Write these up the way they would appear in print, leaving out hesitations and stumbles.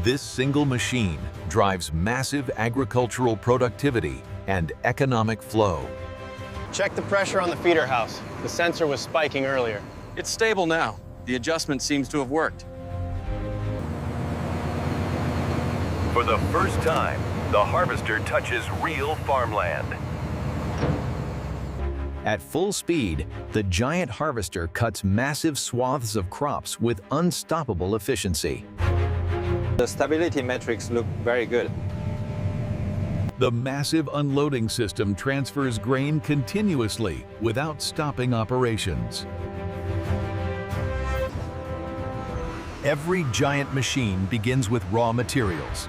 This single machine drives massive agricultural productivity and economic flow. Check the pressure on the feeder house. The sensor was spiking earlier. It's stable now. The adjustment seems to have worked. For the first time, the harvester touches real farmland. At full speed, the giant harvester cuts massive swaths of crops with unstoppable efficiency. The stability metrics look very good. The massive unloading system transfers grain continuously without stopping operations. Every giant machine begins with raw materials.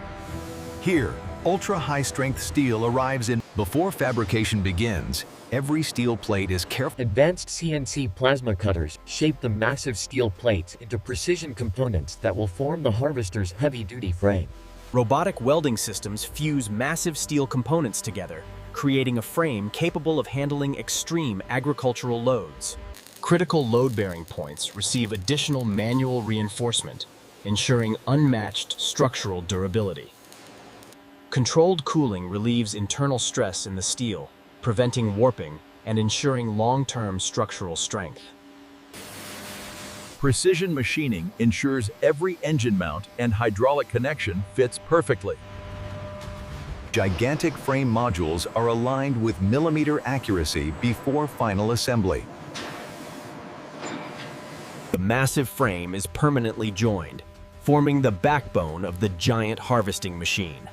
Here, ultra-high-strength steel arrives in. Before fabrication begins, every steel plate is carefully. Advanced CNC plasma cutters shape the massive steel plates into precision components that will form the harvester's heavy-duty frame. Robotic welding systems fuse massive steel components together, creating a frame capable of handling extreme agricultural loads. Critical load-bearing points receive additional manual reinforcement, ensuring unmatched structural durability. Controlled cooling relieves internal stress in the steel, preventing warping and ensuring long-term structural strength. Precision machining ensures every engine mount and hydraulic connection fits perfectly. Gigantic frame modules are aligned with millimeter accuracy before final assembly. The massive frame is permanently joined, forming the backbone of the giant harvesting machine.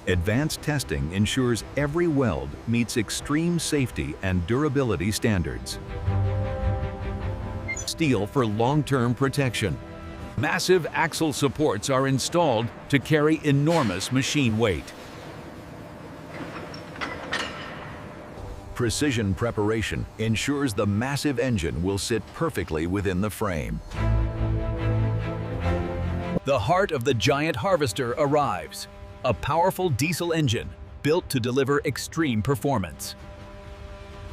Advanced testing ensures every weld meets extreme safety and durability standards. Steel for long-term protection. Massive axle supports are installed to carry enormous machine weight. Precision preparation ensures the massive engine will sit perfectly within the frame. The heart of the giant harvester arrives. A powerful diesel engine built to deliver extreme performance.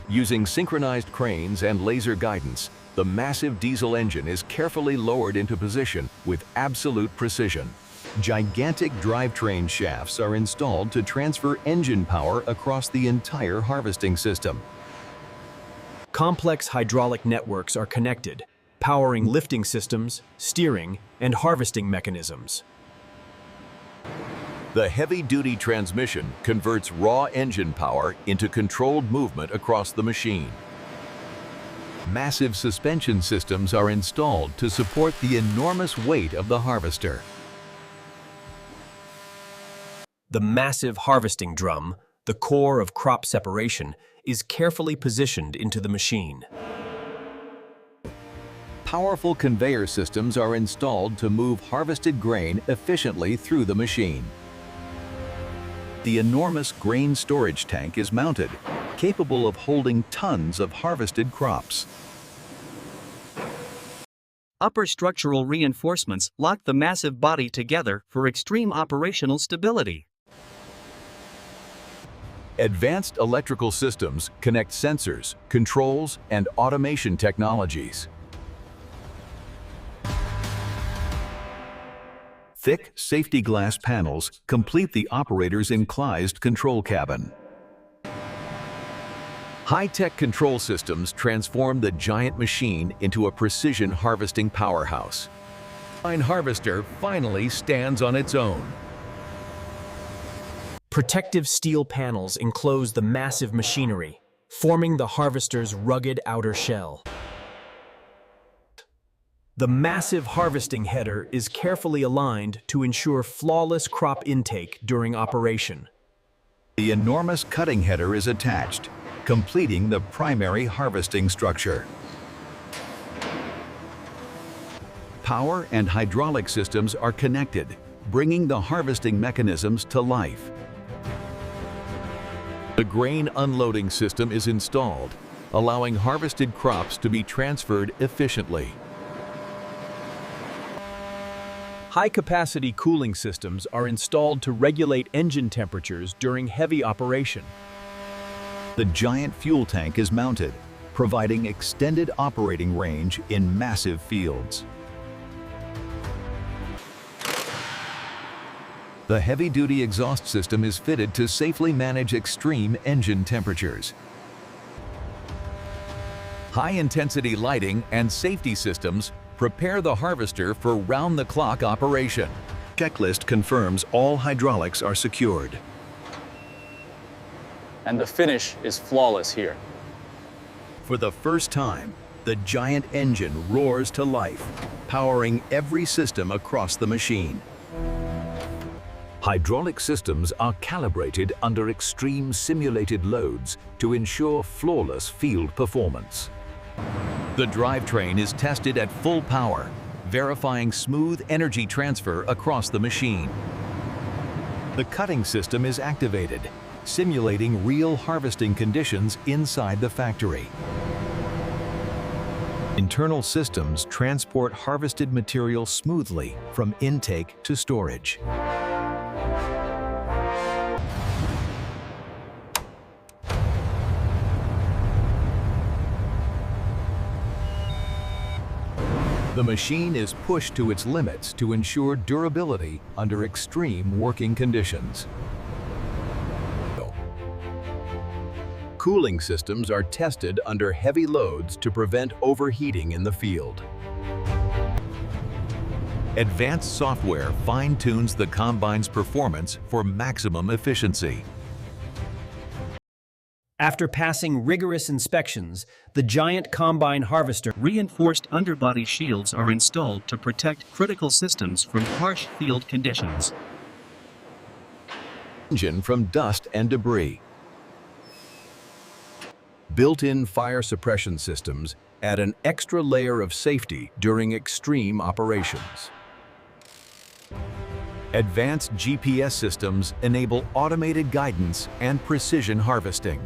Using synchronized cranes and laser guidance, the massive diesel engine is carefully lowered into position with absolute precision. Gigantic drivetrain shafts are installed to transfer engine power across the entire harvesting system. Complex hydraulic networks are connected, powering lifting systems, steering, and harvesting mechanisms. The heavy-duty transmission converts raw engine power into controlled movement across the machine. Massive suspension systems are installed to support the enormous weight of the harvester. The massive harvesting drum, the core of crop separation, is carefully positioned into the machine. Powerful conveyor systems are installed to move harvested grain efficiently through the machine. The enormous grain storage tank is mounted, capable of holding tons of harvested crops. Upper structural reinforcements lock the massive body together for extreme operational stability. Advanced electrical systems connect sensors, controls, and automation technologies. Thick safety glass panels complete the operator's enclosed control cabin. High-tech control systems transform the giant machine into a precision harvesting powerhouse. The combine harvester finally stands on its own. Protective steel panels enclose the massive machinery, forming the harvester's rugged outer shell. The massive harvesting header is carefully aligned to ensure flawless crop intake during operation. The enormous cutting header is attached, completing the primary harvesting structure. Power and hydraulic systems are connected, bringing the harvesting mechanisms to life. The grain unloading system is installed, allowing harvested crops to be transferred efficiently. High-capacity cooling systems are installed to regulate engine temperatures during heavy operation. The giant fuel tank is mounted, providing extended operating range in massive fields. The heavy-duty exhaust system is fitted to safely manage extreme engine temperatures. High-intensity lighting and safety systems prepare the harvester for round-the-clock operation. Checklist confirms all hydraulics are secured. And the finish is flawless here. For the first time, the giant engine roars to life, powering every system across the machine. Hydraulic systems are calibrated under extreme simulated loads to ensure flawless field performance. The drivetrain is tested at full power, verifying smooth energy transfer across the machine. The cutting system is activated, simulating real harvesting conditions inside the factory. Internal systems transport harvested material smoothly from intake to storage. The machine is pushed to its limits to ensure durability under extreme working conditions. Cooling systems are tested under heavy loads to prevent overheating in the field. Advanced software fine-tunes the combine's performance for maximum efficiency. After passing rigorous inspections, the giant combine harvester Reinforced underbody shields are installed to protect critical systems from harsh field conditions. Engine from dust and debris. Built-in fire suppression systems add an extra layer of safety during extreme operations. Advanced GPS systems enable automated guidance and precision harvesting.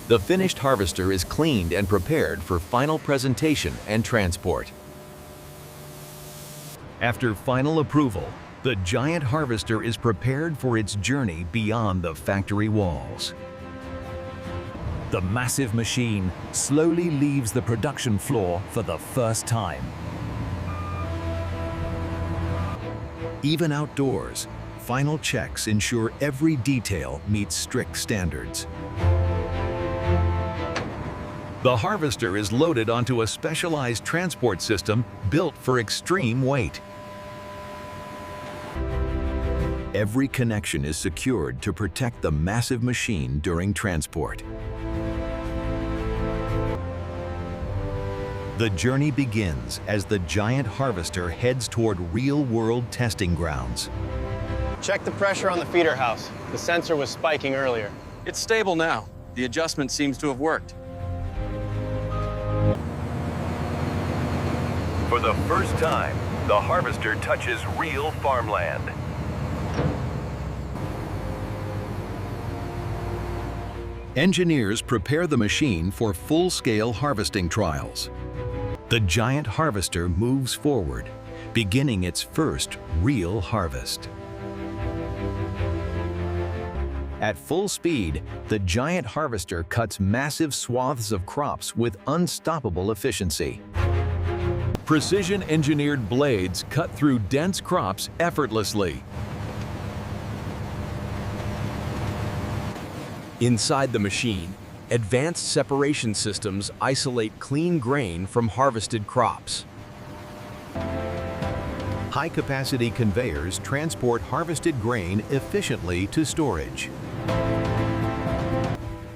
The finished harvester is cleaned and prepared for final presentation and transport. After final approval, the giant harvester is prepared for its journey beyond the factory walls. The massive machine slowly leaves the production floor for the first time. Even outdoors, final checks ensure every detail meets strict standards. The harvester is loaded onto a specialized transport system built for extreme weight. Every connection is secured to protect the massive machine during transport. The journey begins as the giant harvester heads toward real-world testing grounds. Check the pressure on the feeder house. The sensor was spiking earlier. It's stable now. The adjustment seems to have worked. For the first time, the harvester touches real farmland. Engineers prepare the machine for full-scale harvesting trials. The giant harvester moves forward, beginning its first real harvest. At full speed, the giant harvester cuts massive swaths of crops with unstoppable efficiency. Precision-engineered blades cut through dense crops effortlessly. Inside the machine, advanced separation systems isolate clean grain from harvested crops. High-capacity conveyors transport harvested grain efficiently to storage.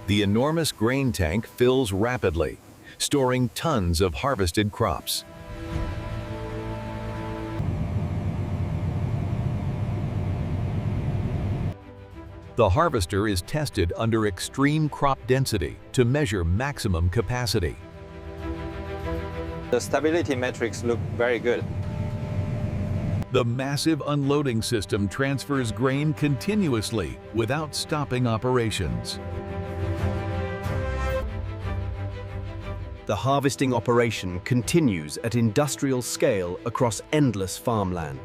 The enormous grain tank fills rapidly, storing tons of harvested crops. The harvester is tested under extreme crop density to measure maximum capacity. The stability metrics look very good. The massive unloading system transfers grain continuously without stopping operations. The harvesting operation continues at industrial scale across endless farmland.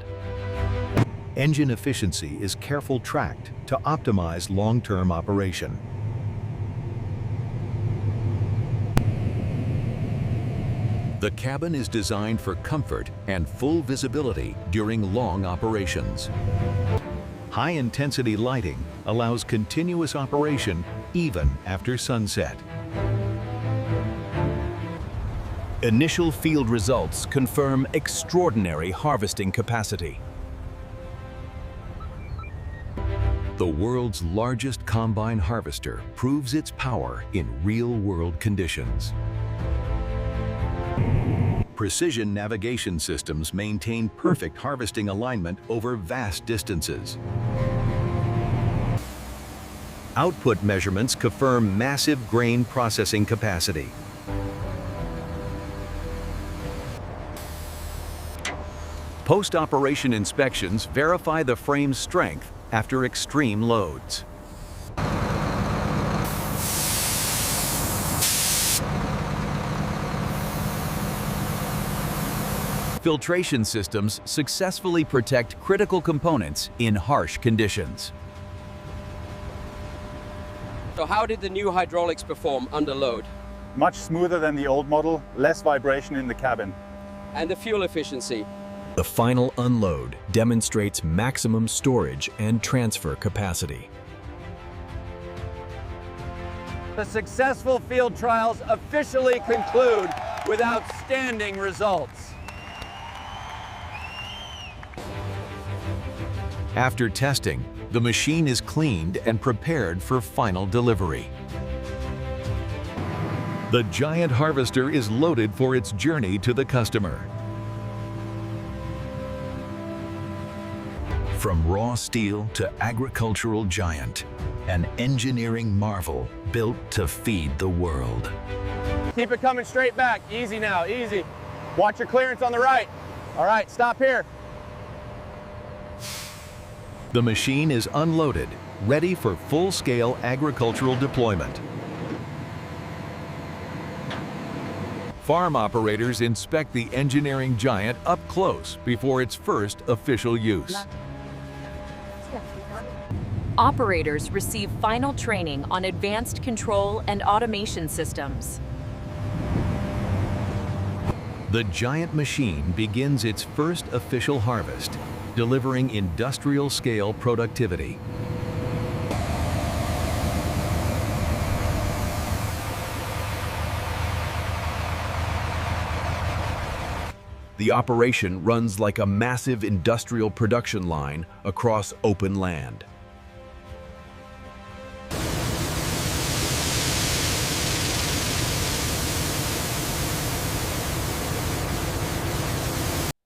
Engine efficiency is carefully tracked to optimize long-term operation. The cabin is designed for comfort and full visibility during long operations. High-intensity lighting allows continuous operation even after sunset. Initial field results confirm extraordinary harvesting capacity. The world's largest combine harvester proves its power in real-world conditions. Precision navigation systems maintain perfect harvesting alignment over vast distances. Output measurements confirm massive grain processing capacity. Post-operation inspections verify the frame's strength after extreme loads. Filtration systems successfully protect critical components in harsh conditions. So how did the new hydraulics perform under load? Much smoother than the old model, less vibration in the cabin. And the fuel efficiency? The final unload demonstrates maximum storage and transfer capacity. The successful field trials officially conclude with outstanding results. After testing, the machine is cleaned and prepared for final delivery. The giant harvester is loaded for its journey to the customer. From raw steel to agricultural giant, an engineering marvel built to feed the world. Keep it coming straight back. Easy now, easy. Watch your clearance on the right. All right, stop here. The machine is unloaded, ready for full-scale agricultural deployment. Farm operators inspect the engineering giant up close before its first official use. Operators receive final training on advanced control and automation systems. The giant machine begins its first official harvest, delivering industrial-scale productivity. The operation runs like a massive industrial production line across open land.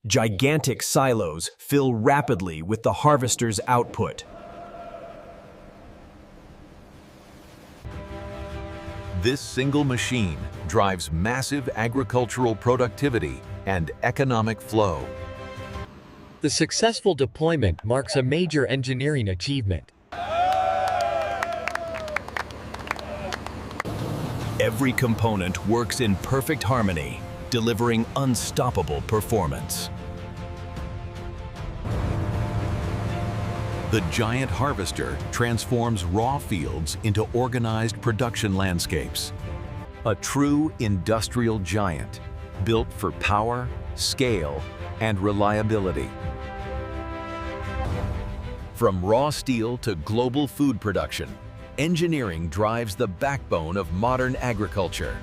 Gigantic silos fill rapidly with the harvester's output. This single machine drives massive agricultural productivity and economic flow. The successful deployment marks a major engineering achievement. Every component works in perfect harmony, delivering unstoppable performance. The giant harvester transforms raw fields into organized production landscapes. A true industrial giant, built for power, scale, and reliability. From raw steel to global food production, engineering drives the backbone of modern agriculture.